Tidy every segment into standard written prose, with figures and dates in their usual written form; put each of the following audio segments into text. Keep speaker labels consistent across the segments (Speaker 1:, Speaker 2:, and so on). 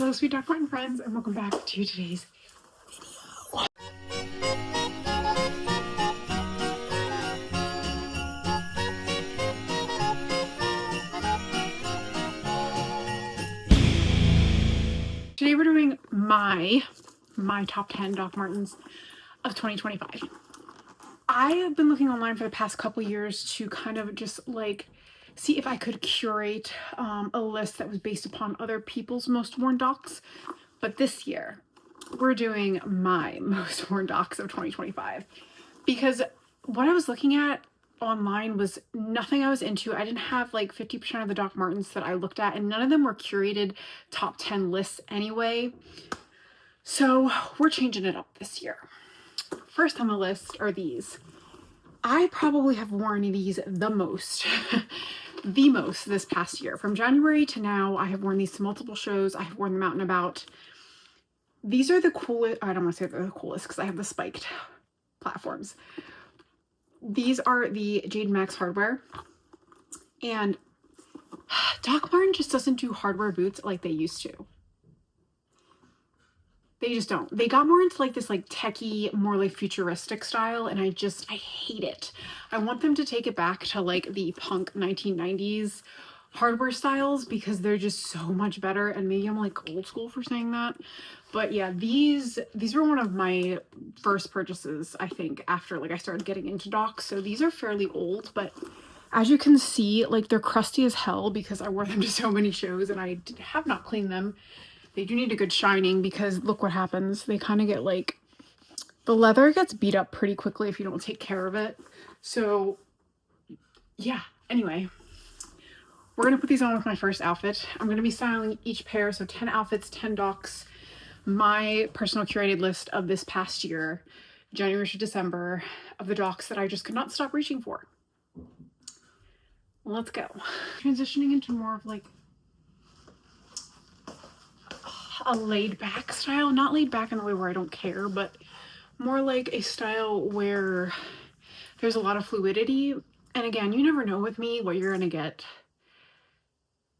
Speaker 1: Hello sweet Dr. Martens friends, and welcome back to today's video. Today we're doing my top 10 Dr. Martens of 2025. I have been looking online for the past couple years to kind of just like see if I could curate a list that was based upon other people's most worn docs. But this year, we're doing my most worn docs of 2025. Because what I was looking at online was nothing I was into. I didn't have like 50% of the Dr. Martens that I looked at, and none of them were curated top 10 lists anyway. So we're changing it up this year. First on the list are these. I probably have worn these the most. The most this past year. From January to now, I have worn these to multiple shows. I have worn them out and about. These are the coolest. I don't want to say they're the coolest because I have the spiked platforms. These are the Ghilana Max hardware. And Dr. Martens just doesn't do hardware boots like they used to. They just don't. They got more into like this like techie, more like futuristic style, and I hate it. I want them to take it back to like the punk 1990s hardware styles because they're just so much better, and maybe I'm like old school for saying that. But yeah, these were one of my first purchases, I think, after like I started getting into docs. So these are fairly old, but as you can see, like they're crusty as hell because I wore them to so many shows and I have not cleaned them. They do need a good shining because look what happens. They kind of get like, the leather gets beat up pretty quickly if you don't take care of it. So yeah, anyway, we're going to put these on with my first outfit. I'm going to be styling each pair. So 10 outfits, 10 docs, my personal curated list of this past year, January to December, of the docs that I just could not stop reaching for. Let's go. Transitioning into more of like a laid back style, not laid back in the way where I don't care, but more like a style where there's a lot of fluidity. And again, you never know with me what you're gonna get.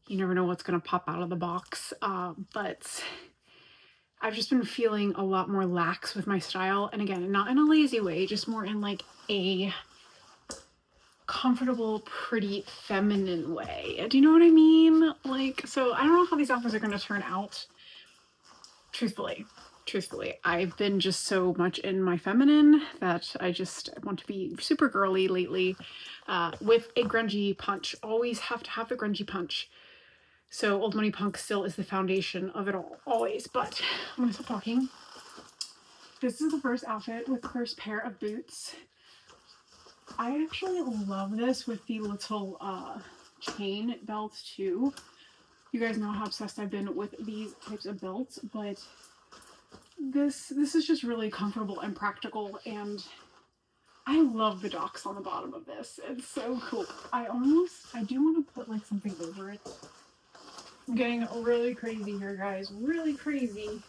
Speaker 1: You never know what's gonna pop out of the box, but I've just been feeling a lot more lax with my style, and again, not in a lazy way, just more in like a comfortable, pretty, feminine way. Do you know what I mean? Like, so I don't know how these outfits are gonna turn out. Truthfully, I've been just so much in my feminine that I just want to be super girly lately, with a grungy punch. Always have to have the grungy punch. So Old Money Punk still is the foundation of it all, always. But I'm gonna stop talking. This is the first outfit with the first pair of boots. I actually love this with the little chain belts too. You guys know how obsessed I've been with these types of belts, but this is just really comfortable and practical, and I love the docs on the bottom of this. It's so cool. I do want to put like something over it. I'm getting really crazy here, guys. Really crazy.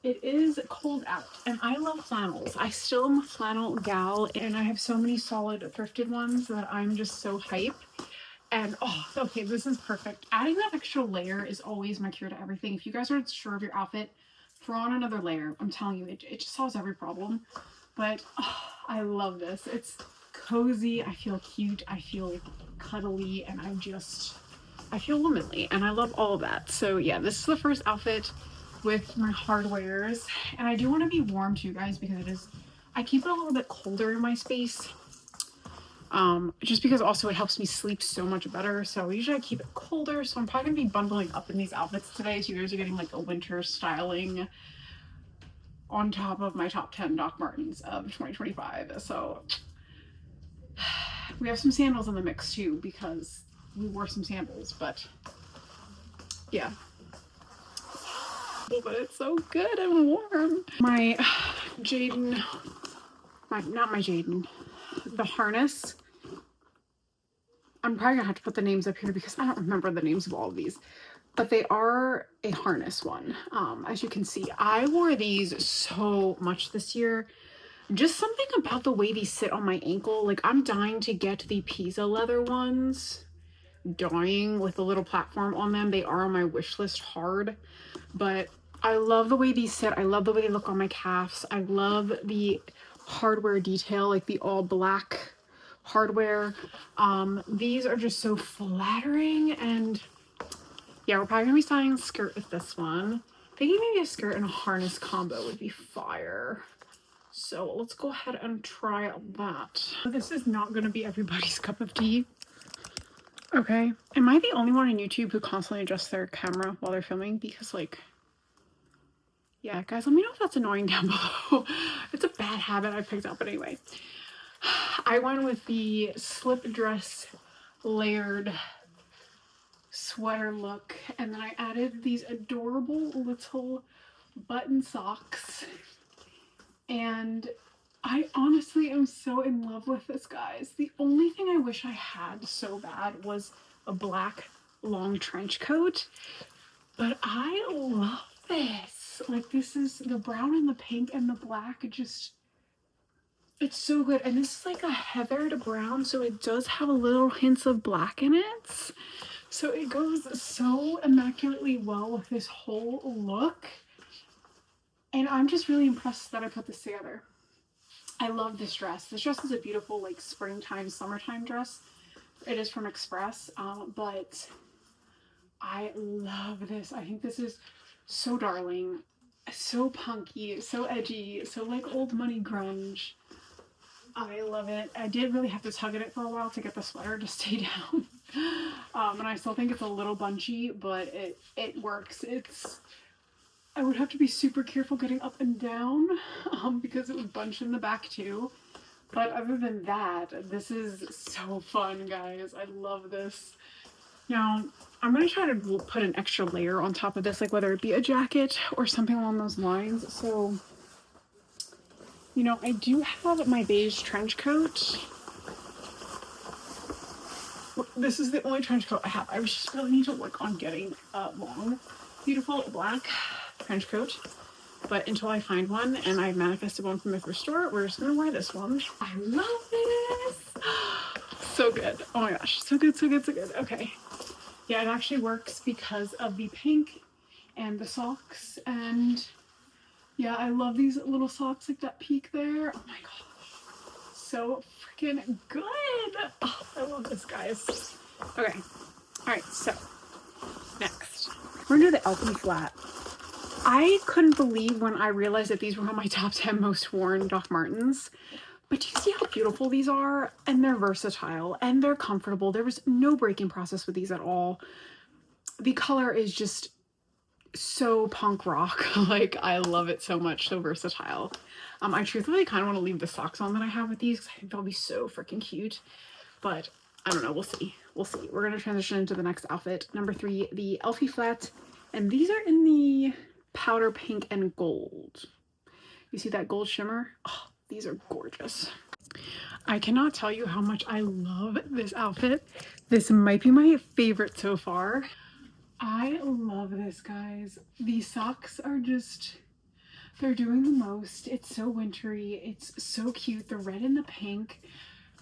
Speaker 1: It is cold out, and I love flannels. I still am a flannel gal, and I have so many solid thrifted ones that I'm just so hype. And oh, okay, this is perfect. Adding that extra layer is always my cure to everything. If you guys aren't sure of your outfit, throw on another layer. I'm telling you, it just solves every problem. But oh, I love this. It's cozy, I feel cute, I feel cuddly, and I feel womanly, and I love all of that. So yeah, this is the first outfit with my hardwares. And I do want to be warm too, guys, because I keep it a little bit colder in my space. Just because also it helps me sleep so much better. So usually I keep it colder, so I'm probably gonna be bundling up in these outfits today, so you guys are getting like a winter styling on top of my top 10 Dr. Martens of 2025. So we have some sandals in the mix too because we wore some sandals, but yeah. But it's so good and warm. My Jaden, not my Jaden, the harness. I'm probably gonna have to put the names up here because I don't remember the names of all of these, but they are a harness one. As you can see, I wore these so much this year. Just something about the way these sit on my ankle. Like, I'm dying to get the Pisa leather ones. dying with the little platform on them. They are on my wish list hard, but I love the way these sit. I love the way they look on my calves. I love the hardware detail, like the all black hardware. These are just so flattering, and yeah, we're probably gonna be styling a skirt with this one. Thinking maybe a skirt and a harness combo would be fire. So let's go ahead and try that. This is not gonna be everybody's cup of tea. Okay, am I the only one on YouTube who constantly adjusts their camera while they're filming? Because like, yeah, guys, let me know if that's annoying down below. It's a bad habit I picked up, but anyway. I went with the slip dress layered sweater look, and then I added these adorable little button socks, and I honestly am so in love with this, guys. The only thing I wish I had so bad was a black long trench coat, but I love this. Like, this is the brown and the pink and the black, just, it's so good. And this is like a heathered brown, so it does have a little hints of black in it. So it goes so immaculately well with this whole look. And I'm just really impressed that I put this together. I love this dress. This dress is a beautiful like springtime, summertime dress. It is from Express, but I love this. I think this is so darling, so punky, so edgy, so like old money grunge. I love it. I did really have to tug at it for a while to get the sweater to stay down. And I still think it's a little bunchy, but it works. I would have to be super careful getting up and down because it would bunch in the back too. But other than that, this is so fun, guys. I love this. Now, I'm going to try to put an extra layer on top of this, like whether it be a jacket or something along those lines. So, you know, I do have my beige trench coat. This is the only trench coat I have. I just really need to work on getting a long, beautiful black trench coat. But until I find one and I manifested one from the thrift store, we're just going to wear this one. I love this. So good. Oh my gosh. So good, so good, so good. Okay. Yeah, it actually works because of the pink and the socks. And yeah, I love these little socks, like that peak there. Oh my gosh. So freaking good. Oh, I love this, guys. Okay. All right. So next, we're going to do the Elphie flat. I couldn't believe when I realized that these were on my top 10 most worn Dr Martens. But do you see how beautiful these are? And they're versatile and they're comfortable. There was no breaking process with these at all. The color is just so punk rock. Like, I love it so much. So versatile. I truthfully kind of want to leave the socks on that I have with these because I think they'll be so freaking cute. But I don't know. We'll see. We'll see. We're going to transition into the next outfit. Number 3, the Elphie flat. And these are in the powder pink and gold. You see that gold shimmer? Oh, these are gorgeous. I cannot tell you how much I love this outfit. This might be my favorite so far. I love this, guys. These socks are just, they're doing the most. It's so wintry. It's so cute. The red and the pink.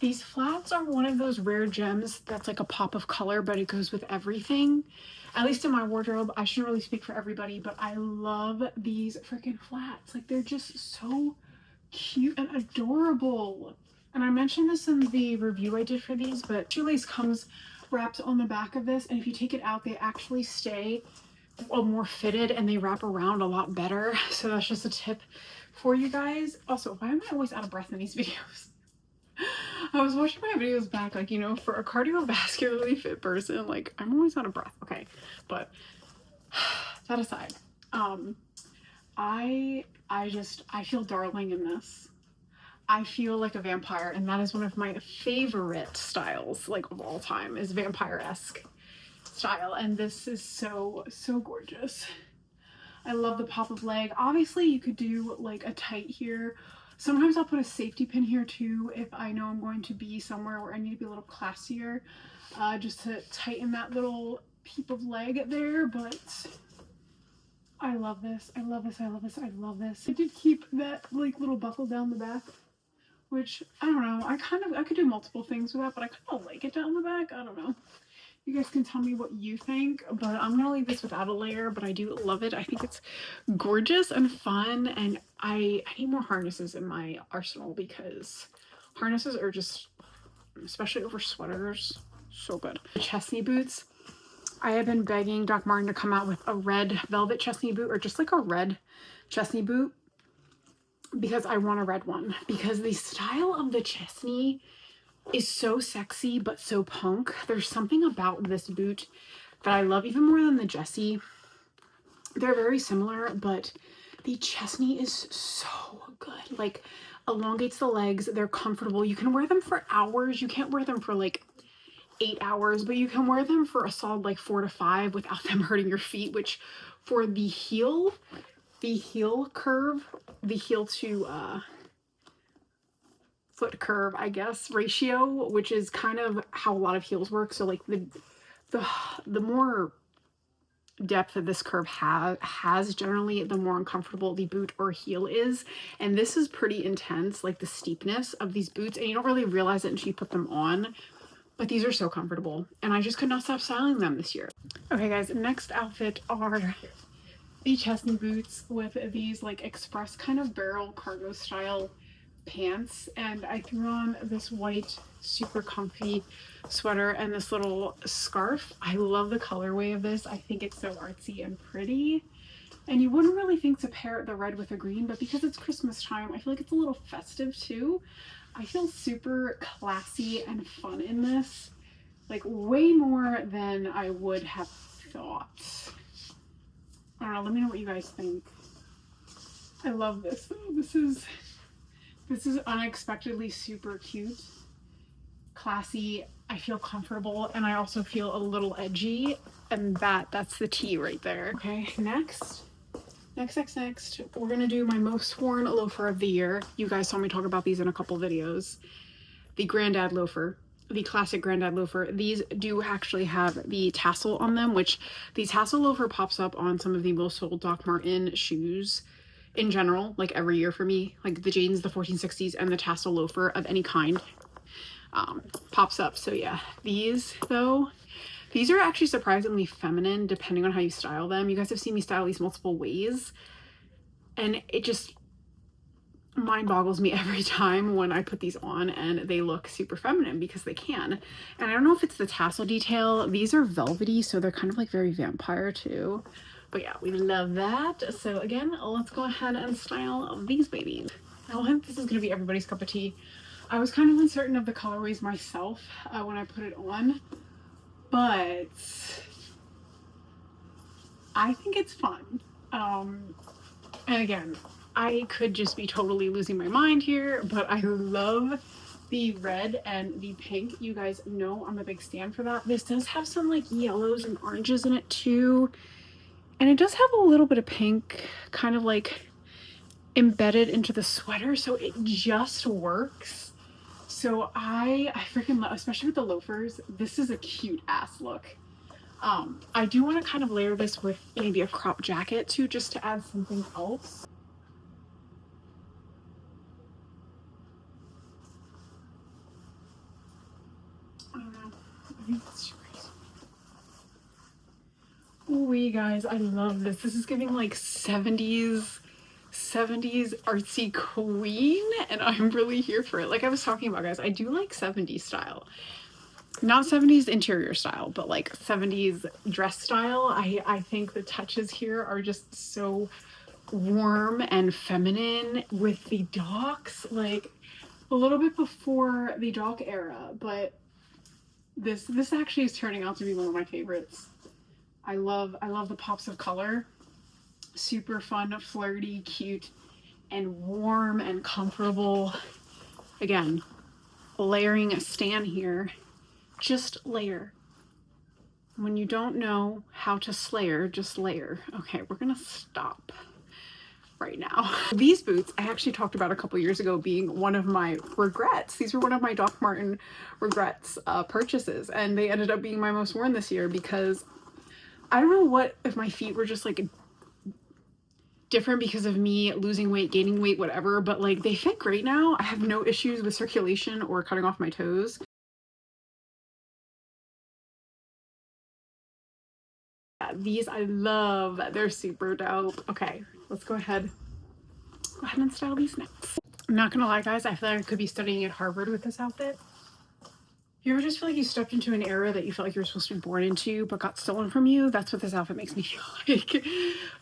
Speaker 1: These flats are one of those rare gems that's like a pop of color, but it goes with everything. At least in my wardrobe. I shouldn't really speak for everybody, but I love these freaking flats. Like, they're just so cute and adorable. And I mentioned this in the review I did for these, but shoelace comes wrapped on the back of this, and if you take it out, they actually stay more fitted and they wrap around a lot better. So that's just a tip for you guys. Also, why am I always out of breath in these videos? I was watching my videos back, like, you know, for a cardiovascularly fit person, like, I'm always out of breath. Okay, but that aside, I feel darling in this. I feel like a vampire, and that is one of my favorite styles, like, of all time, is vampire-esque style, and this is so, so gorgeous. I love the pop of leg. Obviously, you could do, like, a tight here. Sometimes I'll put a safety pin here, too, if I know I'm going to be somewhere where I need to be a little classier, just to tighten that little peep of leg there, but I love this. I love this. I love this. I love this. I did keep that, like, little buckle down the back, which, I don't know, I could do multiple things with that, but I kind of like it down the back. I don't know. You guys can tell me what you think, but I'm gonna leave this without a layer, but I do love it. I think it's gorgeous and fun, and I need more harnesses in my arsenal because harnesses are just, especially over sweaters, so good. Chesney boots. I have been begging Dr. Martens to come out with a red velvet Chesney boot, or just like a red Chesney boot, because I want a red one, because the style of the Chesney is so sexy but so punk. There's something about this boot that I love even more than the Jessie. They're very similar, but the Chesney is so good. Like, elongates the legs. They're comfortable. You can wear them for hours. You can't wear them for like 8 hours, but you can wear them for a solid like 4 to 5 without them hurting your feet, which for the heel curve, the heel to foot curve, I guess, ratio, which is kind of how a lot of heels work. So like the more depth that this curve has generally, the more uncomfortable the boot or heel is. And this is pretty intense, like the steepness of these boots, and you don't really realize it until you put them on. But these are so comfortable, and I just could not stop styling them this year. Okay guys, next outfit are the Chesney boots with these like express kind of barrel cargo style pants, and I threw on this white super comfy sweater and this little scarf. I love the colorway of this. I think it's so artsy and pretty, and you wouldn't really think to pair the red with the green, but because it's Christmas time, I feel like it's a little festive too. I feel super classy and fun in this, like way more than I would have thought. I don't know, let me know what you guys think. I love this though. This is unexpectedly super cute, classy. I feel comfortable, and I also feel a little edgy, and that's the tea right there. Okay, next, we're gonna do my most worn loafer of the year. You guys saw me talk about these in a couple videos. The Granddad loafer, the classic Granddad loafer. These do actually have the tassel on them, which the tassel loafer pops up on some of the most sold Dr. Martens shoes in general, like every year for me. Like the Janes, the 1460s, and the tassel loafer of any kind pops up. So yeah, these though, these are actually surprisingly feminine depending on how you style them. You guys have seen me style these multiple ways, and it just mind boggles me every time when I put these on and they look super feminine, because they can. And I don't know if it's the tassel detail. These are velvety, so they're kind of like very vampire too. But yeah, we love that. So again, let's go ahead and style these babies. I don't think this is going to be everybody's cup of tea. I was kind of uncertain of the colorways myself when I put it on, but I think it's fun. And again, I could just be totally losing my mind here, but I love the red and the pink. You guys know I'm a big stan for that. This does have some like yellows and oranges in it too. And it does have a little bit of pink kind of like embedded into the sweater, so it just works. So I freaking love, especially with the loafers. This is a cute ass look. I do want to kind of layer this with maybe a crop jacket too, just to add something else. I don't know. I think that's great. Oh, you guys, I love this. This is giving like 70s artsy queen, and I'm really here for it. Like I was talking about, guys, I do like 70s style. Not 70s interior style, but like 70s dress style. I think the touches here are just so warm and feminine with the docs, like a little bit before the doc era, but this actually is turning out to be one of my favorites. I love the pops of color. Super fun, flirty, cute, and warm and comfortable. Again, layering a stan here. Just layer. When you don't know how to slayer, just layer. Okay, we're gonna stop right now. These boots I actually talked about a couple years ago being one of my regrets. These were one of my Dr. Martens regrets purchases, and they ended up being my most worn this year because I don't know what if my feet were just like different because of me losing weight, gaining weight, whatever, but like they fit great now. I have no issues with circulation or cutting off my toes. These I love. They're super dope. Okay, let's go ahead and style these next. I'm not gonna lie, guys, I feel like I could be studying at Harvard with this outfit. You ever just feel like you stepped into an era that you felt like you were supposed to be born into but got stolen from you? That's what this outfit makes me feel like.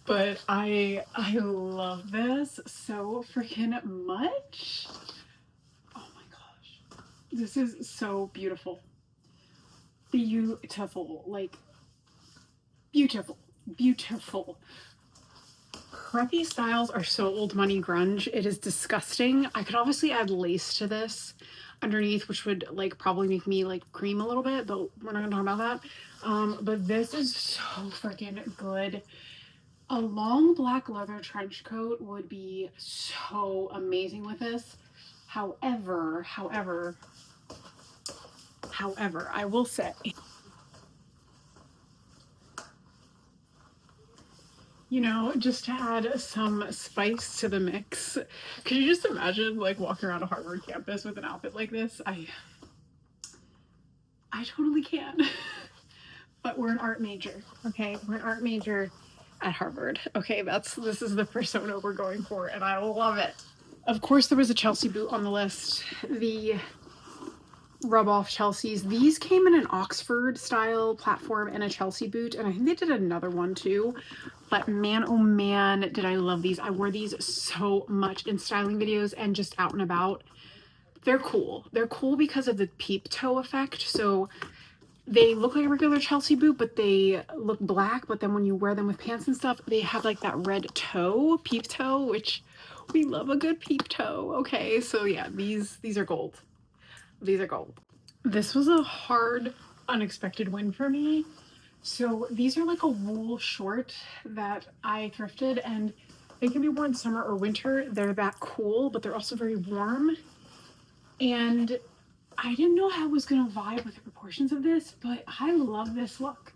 Speaker 1: But I love this so freaking much. Oh my gosh. This is so beautiful. Beautiful. Like, beautiful. Beautiful. Preppy styles are so old money grunge. It is disgusting. I could obviously add lace to this underneath, which would like probably make me like cream a little bit, but we're not gonna talk about that. But this is so freaking good. A long black leather trench coat would be so amazing with this. However, I will say, you know, just to add some spice to the mix. Could you just imagine like walking around a Harvard campus with an outfit like this? I totally can. But we're an art major, okay? We're an art major at Harvard. Okay, this is the persona we're going for, and I love it. Of course, there was a Chelsea boot on the list. The rub-off Chelseas. These came in an Oxford style platform and a Chelsea boot, and I think they did another one too. But man, oh man, did I love these. I wore these so much in styling videos and just out and about. They're cool. They're cool because of the peep toe effect. So they look like a regular Chelsea boot, but they look black. But then when you wear them with pants and stuff, they have like that red toe, peep toe, which we love a good peep toe. Okay, so yeah, these are gold. These are gold. This was a hard, unexpected win for me. So these are like a wool short that I thrifted, and they can be worn summer or winter. They're that cool, but they're also very warm. And I didn't know how I was gonna vibe with the proportions of this, but I love this look.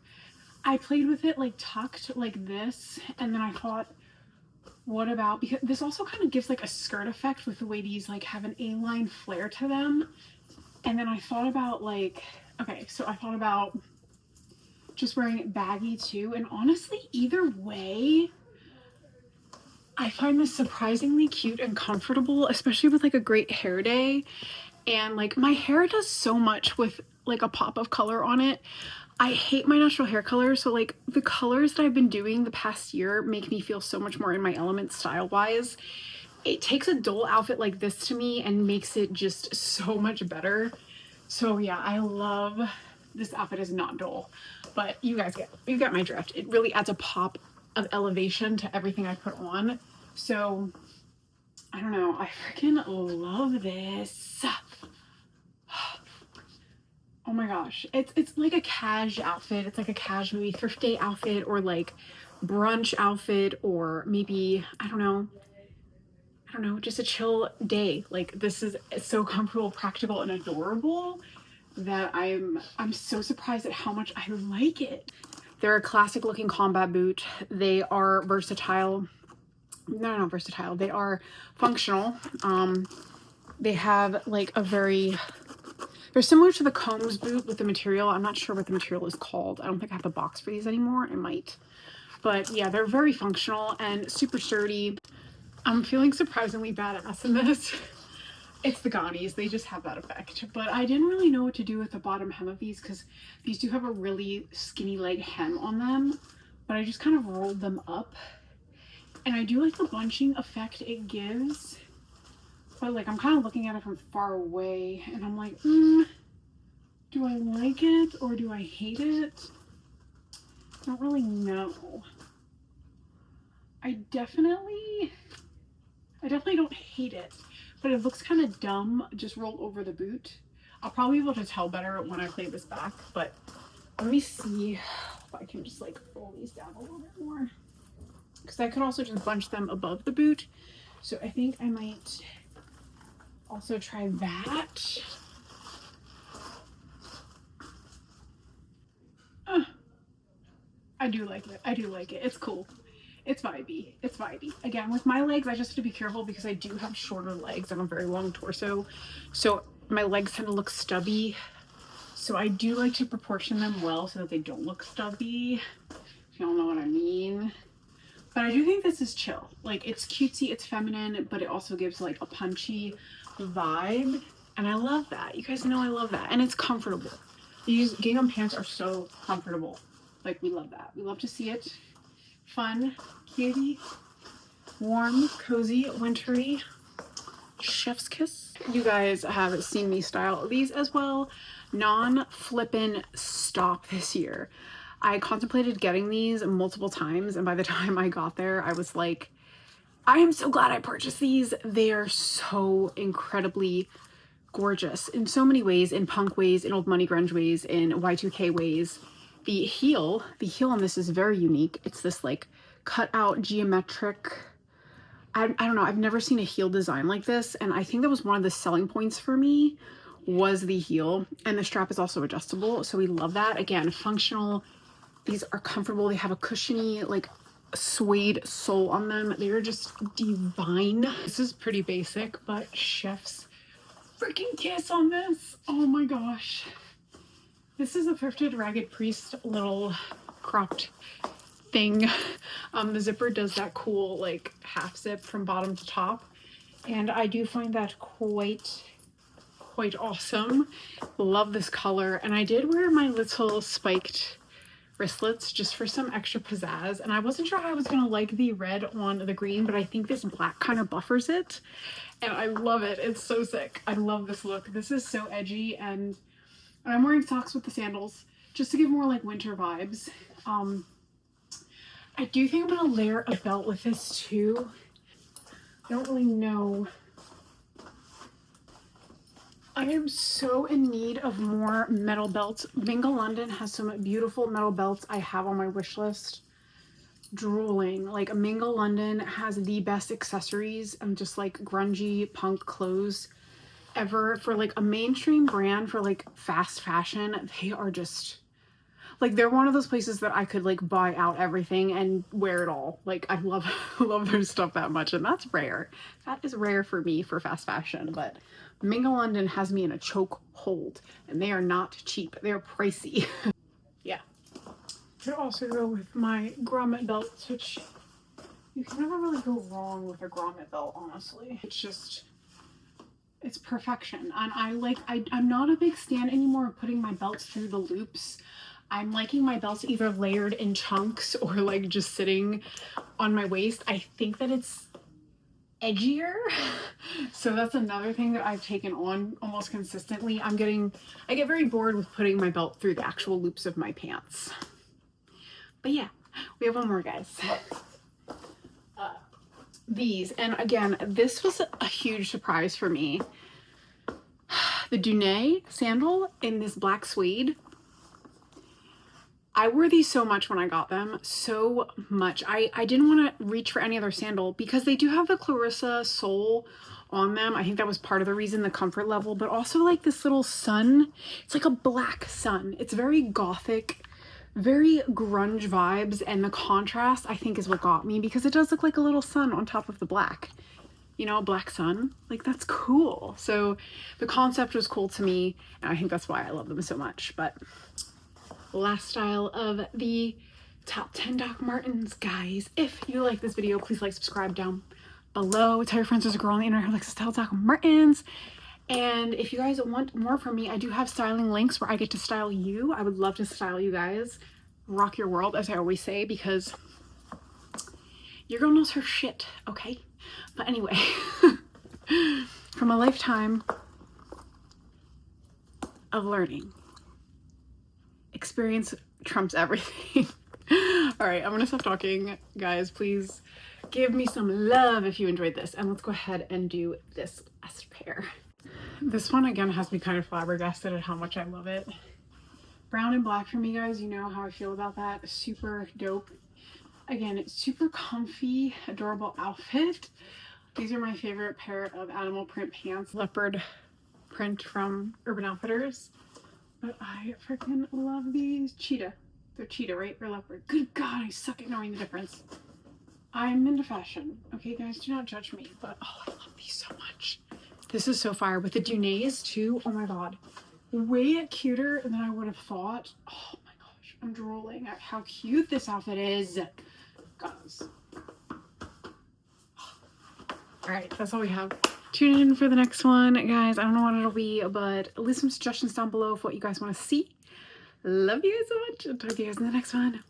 Speaker 1: I played with it like tucked like this, and then I thought, what about, because this also kind of gives like a skirt effect with the way these like have an A-line flare to them. And then I thought about like, okay, so I thought about just wearing it baggy too. And honestly, either way, I find this surprisingly cute and comfortable, especially with like a great hair day. And like my hair does so much with like a pop of color on it. I hate my natural hair color, so like the colors that I've been doing the past year make me feel so much more in my element style wise. It takes a dull outfit like this to me and makes it just so much better. So yeah, I love this outfit. Is not dull, but you got my drift. It really adds a pop of elevation to everything I put on. So I don't know, I freaking love this. Oh my gosh, it's like a cash outfit. It's like a cash maybe thrift day outfit, or like brunch outfit, or maybe I don't know, just a chill day. Like this is so comfortable, practical, and adorable that I'm so surprised at how much I like it. They're a classic looking combat boot. They are versatile. No, not versatile. They are functional. They have like a they're similar to the Combs boot with the material. I'm not sure what the material is called. I don't think I have the box for these anymore. I might. But yeah, they're very functional and super sturdy. I'm feeling surprisingly badass in this. It's the Gannis. They just have that effect. But I didn't really know what to do with the bottom hem of these because these do have a really skinny leg hem on them. But I just kind of rolled them up. And I do like the bunching effect it gives. But like I'm kind of looking at it from far away and I'm like, do I like it or do I hate it? I don't really know. I definitely don't hate it, but it looks kind of dumb just rolled over the boot. I'll probably be able to tell better when I play this back, but let me see if I can just like roll these down a little bit more, because I could also just bunch them above the boot. So I think I might also try that. I do like it. I do like it. It's cool. It's vibey. It's vibey. Again, with my legs, I just have to be careful because I do have shorter legs and a very long torso. So my legs tend to look stubby. So I do like to proportion them well so that they don't look stubby. if y'all know what I mean. But I do think this is chill. Like, it's cutesy, it's feminine, but it also gives like a punchy vibe. And I love that. You guys know I love that. And it's comfortable. These gingham pants are so comfortable. Like, we love that. We love to see it. Fun, cutie, warm, cozy, wintry. Chef's kiss. You guys have seen me style these as well. Non-flippin' stop this year. I contemplated getting these multiple times, and by the time I got there, I was like, I am so glad I purchased these. They are so incredibly gorgeous in so many ways, in punk ways, in old money grunge ways, in Y2K ways. The heel on this is very unique. It's this like cut out geometric, I don't know, I've never seen a heel design like this, and I think that was one of the selling points for me, was the heel. And the strap is also adjustable, so we love that. Again, functional. These are comfortable. They have a cushiony like suede sole on them. They are just divine. This is pretty basic, but chef's freaking kiss on this. Oh my gosh. This is a thrifted Ragged Priest little cropped thing. The zipper does that cool like half zip from bottom to top, and I do find that quite awesome. Love this color. And I did wear my little spiked wristlets just for some extra pizzazz, and I wasn't sure how I was gonna like the red on the green, but I think this black kind of buffers it, and I love it. It's so sick. I love this look. This is so edgy, and I'm wearing socks with the sandals just to give more like winter vibes. I do think I'm gonna layer a belt with this too. I don't really know. I am so in need of more metal belts. Mingle London has some beautiful metal belts I have on my wish list. Drooling. Like, Mingle London has the best accessories and just like grungy punk clothes ever. For like a mainstream brand for like fast fashion, they are just like, they're one of those places that I could like buy out everything and wear it all. Like, I love their stuff that much, and that's rare. That is rare for me for fast fashion, but Mingle London has me in a choke hold, and they are not cheap. They're pricey. Yeah. Could also go with my grommet belts, which you can never really go wrong with a grommet belt, honestly. It's just, it's perfection. And I'm not a big stan anymore of putting my belts through the loops. I'm liking my belts either layered in chunks or like just sitting on my waist. I think that it's edgier. So that's another thing that I've taken on almost consistently. I get very bored with putting my belt through the actual loops of my pants. But yeah, we have one more, guys. These, and again, this was a huge surprise for me. The Dunay sandal in this black suede. I wore these so much when I got them, so much. I didn't want to reach for any other sandal because they do have the Clarissa sole on them. I think that was part of the reason, the comfort level, but also like this little sun. It's like a black sun. It's very gothic, very grunge vibes, and the contrast I think is what got me, because it does look like a little sun on top of the black. You know, a black sun. Like, that's cool. So the concept was cool to me, and I think that's why I love them so much. But last style of the top 10 Doc Martens, guys. If you like this video, please like, subscribe down below. Tell your friends there's a girl on the internet who likes to style Doc Martens. And if you guys want more from me, I do have styling links where I get to style you. I would love to style you guys. Rock your world, as I always say, because your girl knows her shit, okay? But anyway, from a lifetime of learning, experience trumps everything. All right, I'm gonna stop talking, guys. Please give me some love if you enjoyed this, and let's go ahead and do this last pair. This one again has me kind of flabbergasted at how much I love it. Brown and black for me, guys. You know how I feel about that. Super dope. Again, it's super comfy, adorable outfit. These are my favorite pair of animal print pants. Leopard print from Urban Outfitters. But I freaking love these. Cheetah. They're cheetah, right? Or leopard. Good God, I suck at knowing the difference. I'm into fashion. Okay, guys, do not judge me. But, oh, I love these so much. This is so fire. With the Dunays, too. Oh, my God. Way cuter than I would have thought. Oh, my gosh. I'm drooling at how cute this outfit is. Guys. Alright, that's all we have. Tune in for the next one, guys. I don't know what it'll be, but leave some suggestions down below of what you guys want to see. Love you guys so much. I'll talk to you guys in the next one.